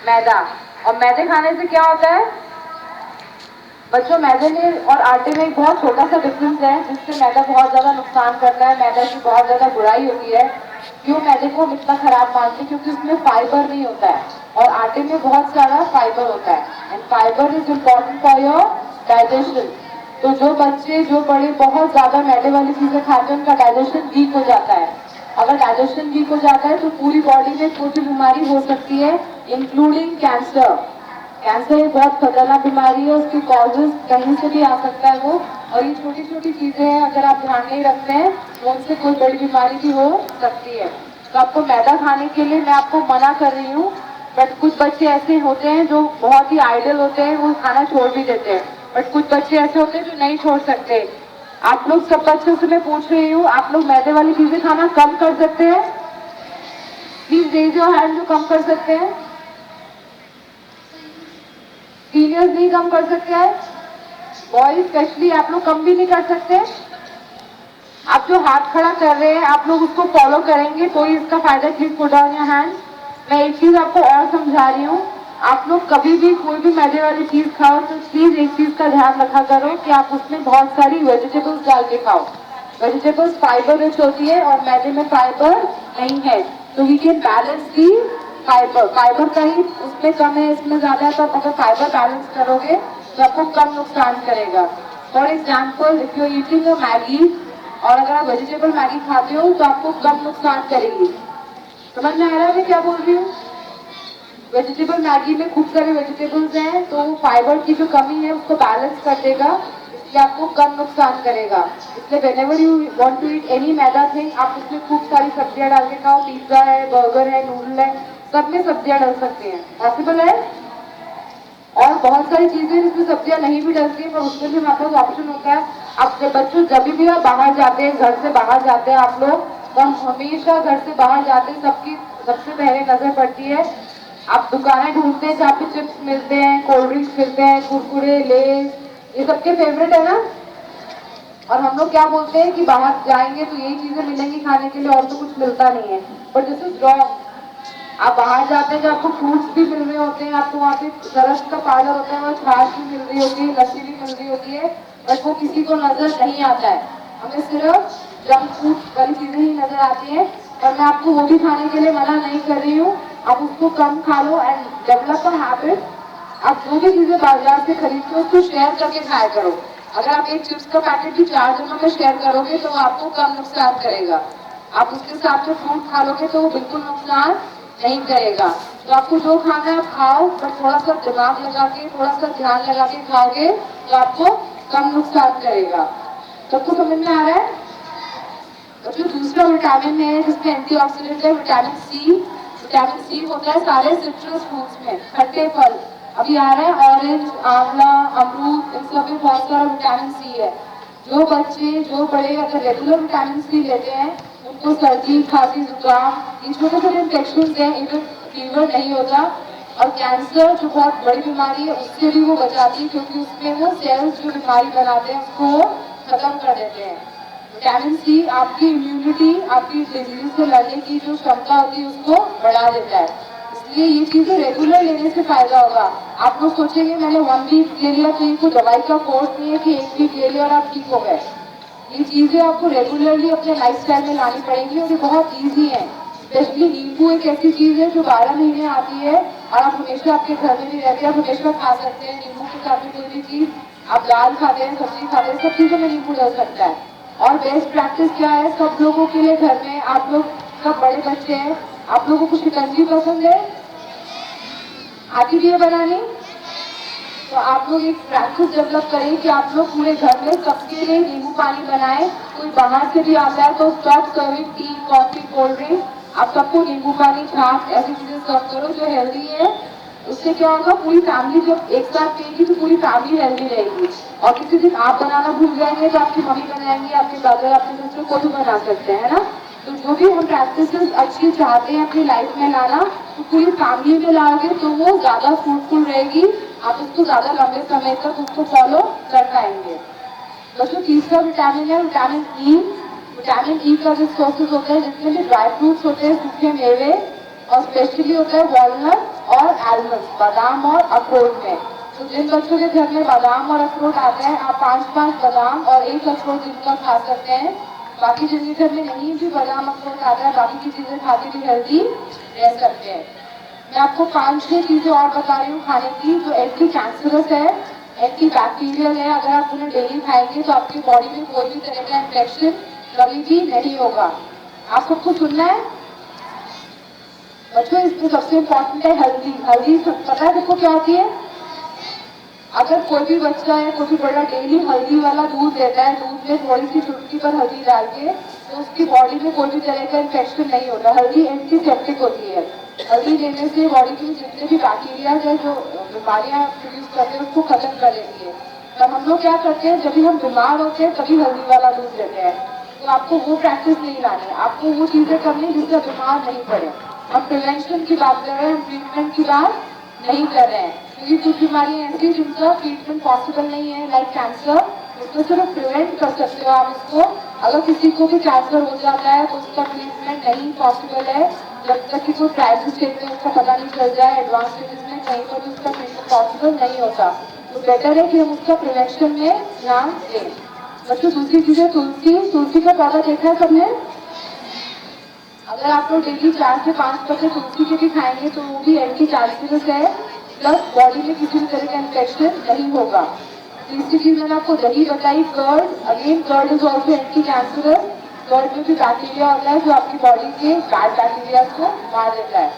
मैदा। और मैदे खाने से क्या होता है बच्चों, मैदे में और आटे में एक बहुत छोटा सा डिफरेंस है जिससे मैदा बहुत ज्यादा नुकसान करता है, मैदा की बहुत ज्यादा बुराई होती है। क्यों मैदे को हम इतना खराब मानते हैं? क्योंकि उसमें फाइबर नहीं होता है और आटे में बहुत सारा फाइबर होता है and fibre is important for your digestion. तो जो बच्चे जो बड़े बहुत ज्यादा मैदे वाली चीजें खाते हैं उनका डाइजेशन वीक हो जाता है। अगर डाइजेशन वीक हो जाता है तो पूरी बॉडी में कोई भी बीमारी हो सकती है इंक्लूडिंग कैंसर। कैंसर एक बहुत खतरनाक बीमारी है, उसकी कॉजेज कहीं से भी आ सकता है वो। और ये छोटी छोटी चीजें हैं, अगर आप ध्यान नहीं रखते हैं तो उनसे कोई बड़ी बीमारी भी हो सकती है। तो आपको मैदा खाने के लिए मैं आपको मना कर रही हूँ, बट कुछ बच्चे ऐसे होते हैं जो बहुत ही आइडल होते हैं, वो खाना छोड़ भी देते हैं। बट कुछ बच्चे ऐसे होते हैं जो नहीं छोड़ सकते। आप लोग सब बच्चों से मैं पूछ रही हूँ, आप लोग मैदे वाली चीजें खाना कम कर सकते हैं? प्लीज रेज योर हैंड जो कम कर सकते हैं। सीनियर्स नहीं कम कर सकते हैं? बॉयज स्पेशली आप लोग कम भी नहीं कर सकते? आप जो हाथ खड़ा कर रहे हैं आप लोग उसको फॉलो करेंगे तो ही इसका फायदा। Please put down your hand. मैं एक चीज आपको और समझा रही हूँ, आप लोग कभी भी कोई भी मैदे वाली चीज खाओ तो प्लीज एक चीज का ध्यान रखा करो कि आप उसमें बहुत सारी वेजिटेबल्स डाल के खाओ। वेजिटेबल्स फाइबर रिच होती है और मैदे में फाइबर नहीं है, तो we can balance the fibre. Fibre का ही उसमें कम है, इसमें ज्यादा है, तो आप अगर फाइबर बैलेंस करोगे तो आपको कम नुकसान करेगा। For example if you are eating a Maggi और अगर आप वेजिटेबल मैगी खाते हो तो आपको कम नुकसान करेगी। समझ में आ रहा है मैं क्या बोल रही हूँ? वेजिटेबल मैगी में खूब सारे वेजिटेबल्स हैं तो फाइबर की जो कमी है उसको बैलेंस कर देगा, इसलिए आपको कम नुकसान करेगा। इसलिए whenever you want to eat any maida thing आप उसमें खूब सारी सब्जियां डाल के खाओ। पिज्जा है, बर्गर है, नूडल है, सब में सब्जियां डाल सकते हैं, पॉसिबल है। और बहुत सारी चीजें जिसमें सब्जियां नहीं भी डलती है पर उसमें भी हमारे पास ऑप्शन होता है। आप बच्चों जब भी आप बाहर जाते हैं, घर से बाहर जाते हैं आप लोग, तो हम हमेशा घर से बाहर जाते हैं सबकी सबसे पहले नजर पड़ती है, आप दुकानें ढूंढते हैं जहाँ पे चिप्स मिलते हैं, कोल्ड ड्रिंक्स मिलते हैं, कुरकुरे, लेस, ये सबके फेवरेट है ना। और हम लोग क्या बोलते हैं कि बाहर जाएंगे तो यही चीजें मिलेंगी खाने के लिए और तो कुछ मिलता नहीं है, बट दिस इज रॉन्ग। आप बाहर जाते हैं जब आपको फ्रूट्स भी मिल रहे होते हैं, आपको वहाँ पे सरस का पार्लर होता है, वहाँ छाछ भी मिल रही होती है, लस्सी भी मिल रही होती है, बट वो किसी को नजर नहीं आता है। हमें सिर्फ जंक फूड वाली चीजें ही नजर आती है। और मैं आपको वो भी खाने के लिए मना नहीं कर रही हूँ, आप उसको कम खा लो एंड डेवलप अ हैबिट। आप जो भी चीजें बाजार से खरीदते हो उसको शेयर करके खाया करो। अगर आप एक चिप्स का पैकेट भी 4 जनों में शेयर करोगे तो आपको कम नुकसान करेगा। आप उसके साथ में फ्रूट खा लोगे तो वो बिल्कुल नुकसान नहीं करेगा। तो आपको जो खाना है आप खाओ, पर थोड़ा सा दिमाग लगा के, थोड़ा सा ध्यान लगा के खाओगे तो आपको कम नुकसान करेगा। सबको समझ में आ रहा है? और जो दूसरा विटामिन है जिसमें एंटीऑक्सीडेंट है, विटामिन सी। विटामिन सी होता है सारे सिट्रस फ्रूट्स में, खट्टे फल। अभी आ रहा है ऑरेंज, आंवला, अमरूद, इन सब में बहुत सारा विटामिन सी है। जो बच्चे जो बड़े अगर रेगुलर विटामिन सी लेते हैं उनको सर्दी, खांसी, जुकाम, ये छोटे छोटे इन्फेक्शन हैं, इवन फीवर नहीं होता। और कैंसर जो बहुत बड़ी बीमारी है उससे भी वो बचाती है, क्योंकि उसमें वो सेल्स जो बीमारी बनाते हैं उसको खत्म कर देते हैं। विटामिन सी आपकी इम्यूनिटी, आपकी डिजीज से लड़ने की जो क्षमता होती है उसको बढ़ा देता है। इसलिए ये चीजें रेगुलर लेने से फायदा होगा। आप लोग सोचेंगे मैंने 1 वीक ले लिया तो ये कोई दवाई का कोर्स नहीं है कि 1 वीक ले लिया और आप ठीक हो गए। ये चीजें आपको रेगुलरली अपने लाइफस्टाइल में लानी पड़ेगी और ये बहुत ईजी है। स्पेशली नींबू एक ऐसी चीज है जो 12 महीने आती है और आप हमेशा आपके घर में भी रहती है, आप हमेशा खा सकते हैं नींबू के साथ में कोई भी चीज। आप दाल खाते हैं, सब्जी खाते हैं, सब चीजों में नींबू डल सकता है। और बेस्ट प्रैक्टिस क्या है सब लोगों के लिए घर में, आप लोग सब बड़े बच्चे हैं, आप लोगों को शिकंजी पसंद है, आती भी है बनानी, तो आप लोग एक प्रैक्टिस डेवलप करें कि आप लोग पूरे घर में सबके लिए नींबू पानी बनाएं। कोई बाहर से भी आता है तो stop serving T, coffee, cold drink, आप सबको नींबू पानी, छाछ ऐसी चीजें सर्व करो जो हेल्दी है। उससे क्या होगा, पूरी फैमिली जब एक साथ पिएगी तो पूरी फैमिली हेल्दी रहेगी। और किसी दिन आप बनाना भूल जाएंगे तो आपकी मम्मी बनाएंगी, आपके ब्रदर, आपके सिस्टर को भी बना सकते हैं ना। तो जो भी हम प्रैक्टिसेस अच्छी चाहते हैं अपनी लाइफ में लाना, तो पूरी फैमिली में लाओगे तो वो ज्यादा फ्रूटफुल रहेगी, आप उसको ज्यादा लंबे समय तक उसको फॉलो कर पाएंगे। तो जो तीसरा विटामिन है विटामिन ई। विटामिन ई का जो सोर्सेज होते हैं जिसमें भी ड्राई फ्रूट्स होते हैं, सूखे मेवे, और स्पेशली होता है वॉलनट और आलमंड, बादाम और अखरोट में। तो जिन बच्चों के घर में बादाम और अखरोट आते हैं, आप 5-5 बादाम और 1 अखरोट जिनका खा सकते हैं। बाकी जिनके घर में नहीं भी बादाम अखरोट आता है, बाकी की चीजें खाते भी हेल्दी रह सकते हैं। मैं आपको 5-6 चीजें और बता रही हूँ खाने की, जो एंटी कैंसरस है, एंटी बैक्टीरियल है। अगर आप उन्हें डेली खाएंगे तो आपकी बॉडी में कोई भी तरह का इन्फेक्शन कभी भी नहीं होगा। आप सबको सुनना है बच्चों। इसमें सबसे इम्पोर्टेंट है हल्दी। हल्दी पता है सबको क्या होती है? अगर कोई भी बच्चा है, कोई भी बड़ा डेली हल्दी वाला दूध देता है, दूध में थोड़ी सी चुटकी पर हल्दी डाल के, तो उसकी बॉडी में कोई भी तरह का इन्फेक्शन नहीं होता। हल्दी एंटीसेप्टिक होती है। हल्दी लेने से बॉडी में जितने भी बैक्टीरिया है जो बीमारियां प्रोड्यूस करते हैं उसको खत्म कर लेती है। तो हम लोग क्या करते हैं, जब भी हम बीमार होते हैं तभी हल्दी वाला दूध देते हैं। तो आपको वो प्रैक्टिस नहीं लानी है, आपको वो चीजें करनी जिससे बीमार नहीं पड़े। हम प्रिवेंशन की बात कर रहे हैं, हम ट्रीटमेंट की बात नहीं कर रहे हैं। क्योंकि कुछ बीमारियां ऐसी जिनका ट्रीटमेंट पॉसिबल नहीं है, लाइक कैंसर, उसको सिर्फ प्रिवेंट कर सकते हो आप उसको। अगर किसी को भी कैंसर हो जाता है तो उसका ट्रीटमेंट नहीं पॉसिबल है जब तक कि कोई प्राइमरी स्टेज में उसका पता नहीं चल जाए, एडवांस स्टेज में कहीं पर भी उसका ट्रीटमेंट पॉसिबल नहीं होता। तो बेटर है कि हम उसका प्रिवेंशन में ध्यान दें। बच्चों दूसरी चीज है तुलसी। तुलसी का पौधा देखा है सबने? अगर आप लोग डेली 4 से 5 पत्ते तुलसी के भी खाएंगे तो वो भी एंटी कैंसरस है, प्लस बॉडी में किसी भी तरह का इन्फेक्शन नहीं होगा। तीसरी चीज मैंने आपको दही बताई, curd. Again curd is also anti cancerous. Curd में भी बैक्टीरिया होता है जो आपकी बॉडी के बैड बैक्टीरिया को मार देता है।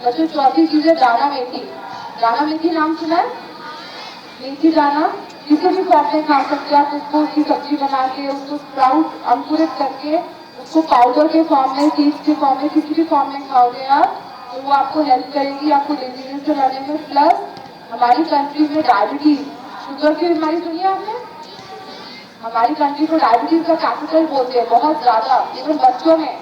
बच्चों चौथी चीज है दाना मेथी। दाना मेथी नाम सुना है? मेथी दाना किसी भी फॉर्म में खा सकते हैं आप। उसको उसकी सब्जी बना के, उसको स्प्राउट अंकुरित करके, उसको पाउडर के फॉर्म में, सीड्स के फॉर्म में, किसी भी फॉर्म में खाओगे आप तो वो आपको हेल्प करेगी आपको डिजीजेस से लड़ने में। प्लस हमारी कंट्री में डायबिटीज, शुगर की बीमारी सुनी है आपने? हमारी कंट्री को डायबिटीज का कैपिटल बोलते हैं, बहुत ज्यादा, इवन बच्चों में।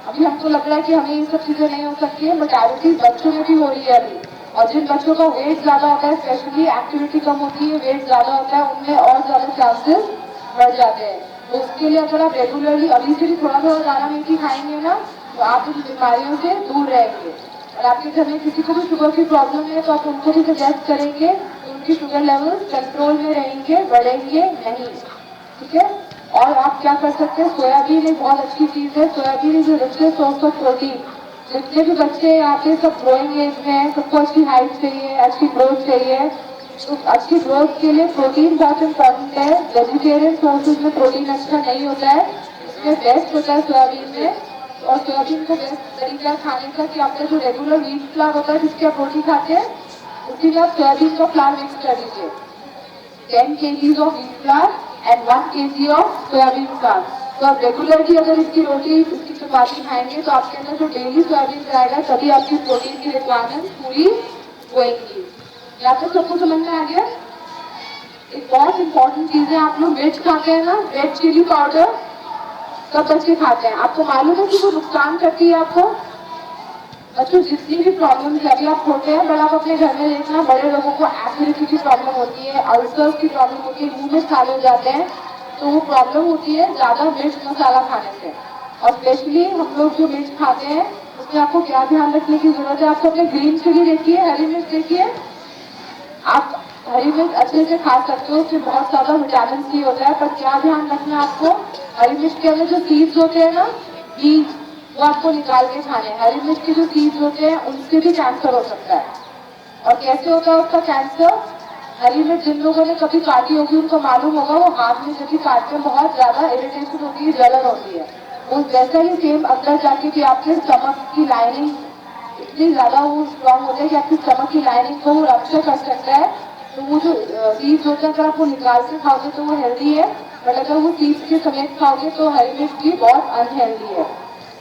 अभी हमको लग रहा है कि हमें ये सब चीजें नहीं हो सकती है, बट डायबिटीज बच्चों में भी हो रही है अभी। और जिन बच्चों का वेट ज्यादा होता है, स्पेशली एक्टिविटी कम होती है, वेट ज्यादा होता है, उनमें और ज्यादा चांसेस बढ़ जाते हैं। तो उसके लिए अगर आप रेगुलरली अभी से भी थोड़ा थोड़ा दाना मेथी खाएंगे ना, तो आप इन बीमारियों से दूर रहेंगे। और आपके घर में किसी को भी शुगर की प्रॉब्लम है तो आप उनको भी सजेस्ट करेंगे तो उनकी शुगर लेवल कंट्रोल में रहेंगे, बढ़ेंगे नहीं। ठीक है? और आप क्या कर सकते हैं, सोयाबीन एक बहुत अच्छी चीज है। Soybean is richest source of protein. जितने भी बच्चे यहाँ पे सब ग्रोइंग एज में हैं, सबको अच्छी हाइट चाहिए, अच्छी ग्रोथ चाहिए। तो अच्छी ग्रोथ के लिए प्रोटीन बहुत इम्पोर्टेंट है। वेजिटेरियन सोर्सेज में प्रोटीन अच्छा नहीं होता है, इसमें बेस्ट होता है सोयाबीन में। और सोयाबीन को बेस्ट तरीका खाने का कि आपका जो रेगुलर व्हीट फ्लावर होता है जिसकी आप रोटी खाते हैं, उसी में आप सोयाबीन का फ्लावर मिक्स कर लीजिए। 10 kg of wheat flour and 1 kg of soybean flower. तो आप रेगुलरली अगर इसकी रोटी, इसकी चपाती खाएंगे तो आपके अंदर जो डेली सोयाबीन जाएगा तभी आपकी प्रोटीन की रिक्वायरमेंट पूरी होगी। यहाँ तक सबको समझ में आ गया? एक बहुत इंपॉर्टेंट चीज है, आप लोग वेज खाते हैं ना, रेड चिली पाउडर सब बच्चे खाते हैं। आपको मालूम है कि वो नुकसान करती है आपको? बच्चों जितनी भी प्रॉब्लम है, अभी आप छोटे हैं, बट आप अपने घर में देखना, बड़े लोगों को एसिडिटी की प्रॉब्लम होती है, अल्सर्स की प्रॉब्लम होती है, मुंह में छाले हो जाते हैं। तो वो प्रॉब्लम होती है ज्यादा मिर्च मसाला खाने से। और स्पेशली हम लोग जो मिर्च खाते हैं उसमें आपको क्या ध्यान रखने की जरूरत है? आपको अपने ग्रीन चिली देखिए, हरी मिर्च देखिए, आप हरी मिर्च अच्छे से खा सकते हो, उसमें बहुत ज्यादा विटामिन सी होता है। पर क्या ध्यान रखना है आपको, हरी मिर्च के अंदर जो सीड्स होते हैं ना, बीज, वो आपको निकाल के खाने हैं। हरी मिर्च के जो सीड्स होते हैं उनसे भी कैंसर हो सकता है। और कैसे होता है उसका कैंसर? हरी मिर्च जिन लोगों ने कभी काटी होगी उनको मालूम होगा, वो हाथ में जब भी काटते हैं बहुत ज्यादा इरिटेशन होती है, जलन होती है। वो वैसा ही सेम अंदर जाके भी आपके स्टमक की लाइनिंग इतनी ज्यादा वो स्ट्रॉन्ग होता है कि आपकी स्टमक की लाइनिंग को वो रप्चर कर सकता है। तो वो जो सीड्स होते हैं अगर आप वो निकाल के खाओगे तो वो हेल्दी है, बट अगर वो सीड्स के समेत खाओगे तो हरी मिर्च भी बहुत अनहेल्दी है।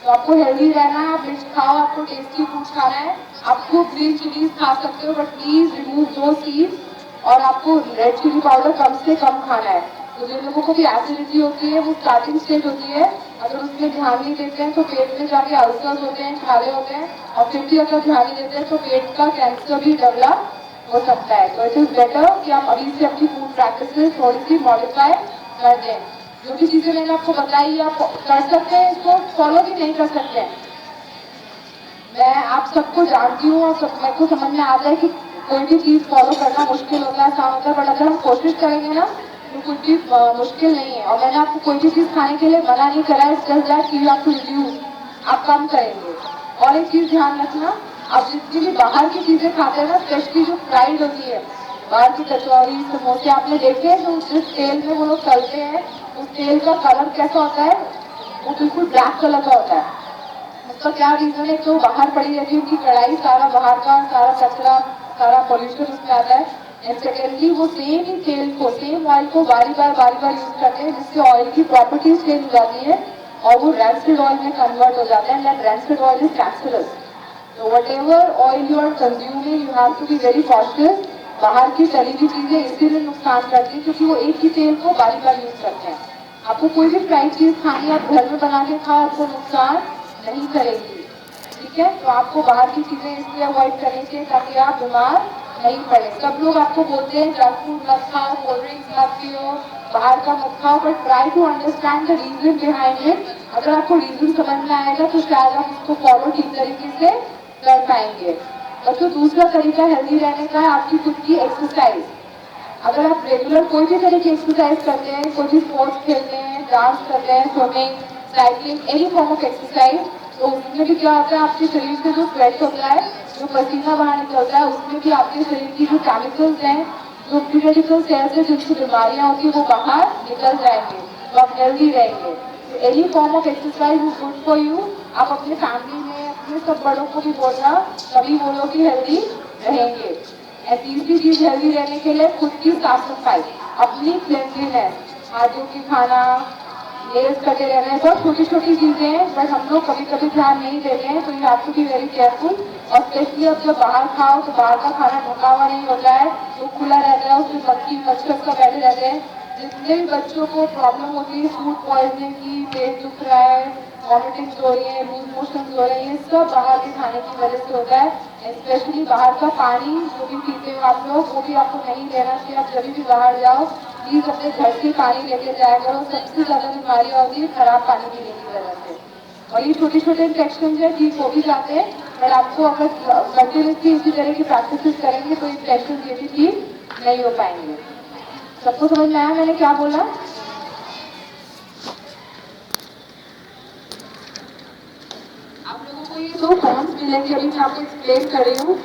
तो आपको हेल्दी रहना है, आप मिर्च खाओ, आपको टेस्टी फूड खाना है। आपको ग्रीन चिलीज खा सकते हो, बट प्लीज रिमूव दो सीड्स। और आपको रेड चिली पाउडर कम से कम खाना है। तो जिन लोगों को भी एसिडिटी होती है वो स्टार्टिंग स्टेज होती है, अगर उसमें ध्यान नहीं देते हैं तो पेट में जाके अल्सर्स होते हैं, छाले होते हैं, और फिर भी अगर ध्यान नहीं देते हैं तो पेट का कैंसर भी डेवलप हो सकता है। तो इट इज बेटर कि आप अभी से अपनी फूड प्रैक्टिसेस थोड़ी सी मॉडिफाई कर दें। जो भी चीजें मैंने आपको बताई आप कर सकते हैं, इसको फॉलो भी नहीं कर सकते हैं। मैं आप सबको जानती हूँ और सब मेरे को समझ में आता है कि कोई भी चीज़ फॉलो करना मुश्किल होता है, आसान होता है, बट अगर हम कोशिश करेंगे ना तो कुछ चीज़ मुश्किल नहीं है। और मैंने आपको कोई भी चीज़ खाने के लिए मना नहीं करा है, it's just that you have to reduce, आप कम करेंगे। और एक चीज़ ध्यान रखना, आप जितनी भी बाहर की चीज़ें खाते हैं ना, स्पेशली जो फ्राइड होती है, बाहर की कचौरी समोसे आपने देखे हैं, जो जिस तेल में वो लोग तलते हैं, उस तेल का कलर कैसा होता है, वो बिल्कुल ब्लैक कलर का होता है। उसका क्या रीजन है, तो बाहर पड़ी रहती है उनकी कढ़ाई, सारा बाहर का सारा कचरा, सारा पॉल्यूशन उसमें आता है। एंड सेकेंडली वो सेम ही तेल को, सेम ऑयल को बारी बार यूज करते हैं, जिससे ऑयल की प्रॉपर्टीज चेंज हो जाती है और वो रैंसिड ऑयल में कन्वर्ट हो जाता है। And rancid oil is cancerous. तो whatever oil you are consuming, you have to be very cautious. बाहर की तली हुई चीजें इसीलिए नुकसान करती है क्योंकि वो एक ही तेल को बारी यूज करते हैं। आपको कोई भी फ्राइड चीज खानी है, आप घर में बना के खाओ, आपको नुकसान नहीं करेगी। ठीक है, तो आपको बाहर की चीजें इसलिए अवॉइड करनी चाहिए ताकि आप बीमार नहीं पड़े। सब लोग आपको बोलते हैं जंक फूड मत खाओ, कोल्ड ड्रिंक्स मत पियो, बाहर का मत खाओ, but try to understand the reason behind it. अगर आपको रीजन समझ में आएगा तो शायद आप उसको फॉलो ठीक तरीके से कर पाएंगे। और जो दूसरा तरीका हेल्दी रहने का है, आपकी खुद की एक्सरसाइज। अगर आप रेगुलर कोई भी तरह की एक्सरसाइज करते हैं, कोई भी स्पोर्ट्स खेलते हैं, डांस करते हैं, swimming, cycling, any form of exercise, तो उसमें भी क्या होता है, आपके शरीर से जो स्वेट होता है, जो पसीना बाहर निकलता है, उसमें भी आपके शरीर की जो केमिकल्स हैं, जो फ्री रेडिकल सेल्स है, जिनकी बीमारियां होती है, वो बाहर निकल जाएंगे, तो आप हेल्दी रहेंगे। तो any form of exercise is good for you. आप अपने फैमिली में अपने सब बड़ों को भी बोलना, तभी वो लोग भी हेल्दी रहेंगे। तीसरी चीज हेल्दी रहने के लिए खुद की साफ सफाई, अपनी क्लीनलीनेस, हाथ धो के खाना, नेल्स कटे रहना है, बहुत छोटी छोटी चीजें हैं, बट हम लोग कभी कभी ध्यान नहीं देते हैं, तो you have to be very careful. और स्पेशली अब जब बाहर खाओ तो बाहर का खाना ढका हुआ नहीं होता है, तो खुला रहता है, उसमें मक्खी मच्छर का बैठे रहते हैं। जितने भी बच्चों को प्रॉब्लम होती है फूड पॉइजनिंग की, पेट दुख रहा है, वॉमिटिंग्स हो रही है, लूज मोशन हो रहे हैं, ये सब बाहर के खाने की वजह से होता है। स्पेशली बाहर का पानी जो भी पीते हो आप लोग, वो भी आपको नहीं लेना चाहिए। आप जब भी बाहर जाओ प्लीज अपने घर से पानी लेके जाया करो। सबसे ज्यादा बीमारियां होती है खराब पानी पीने की वजह से। और ये छोटे छोटे इन्फेक्शन है ठीक हो भी जाते हैं, पर आपको अगर कंटिन्यूसली इसी तरह की प्रैक्टिस करेंगे तो इन्फेक्शन ये भी ठीक नहीं हो पाएंगे। सबको समझ में आया मैंने क्या बोला? आप लोगों को ये दो फॉर्म्स मिलेंगे, अभी मैं आपको एक्सप्लेन कर रही हूँ।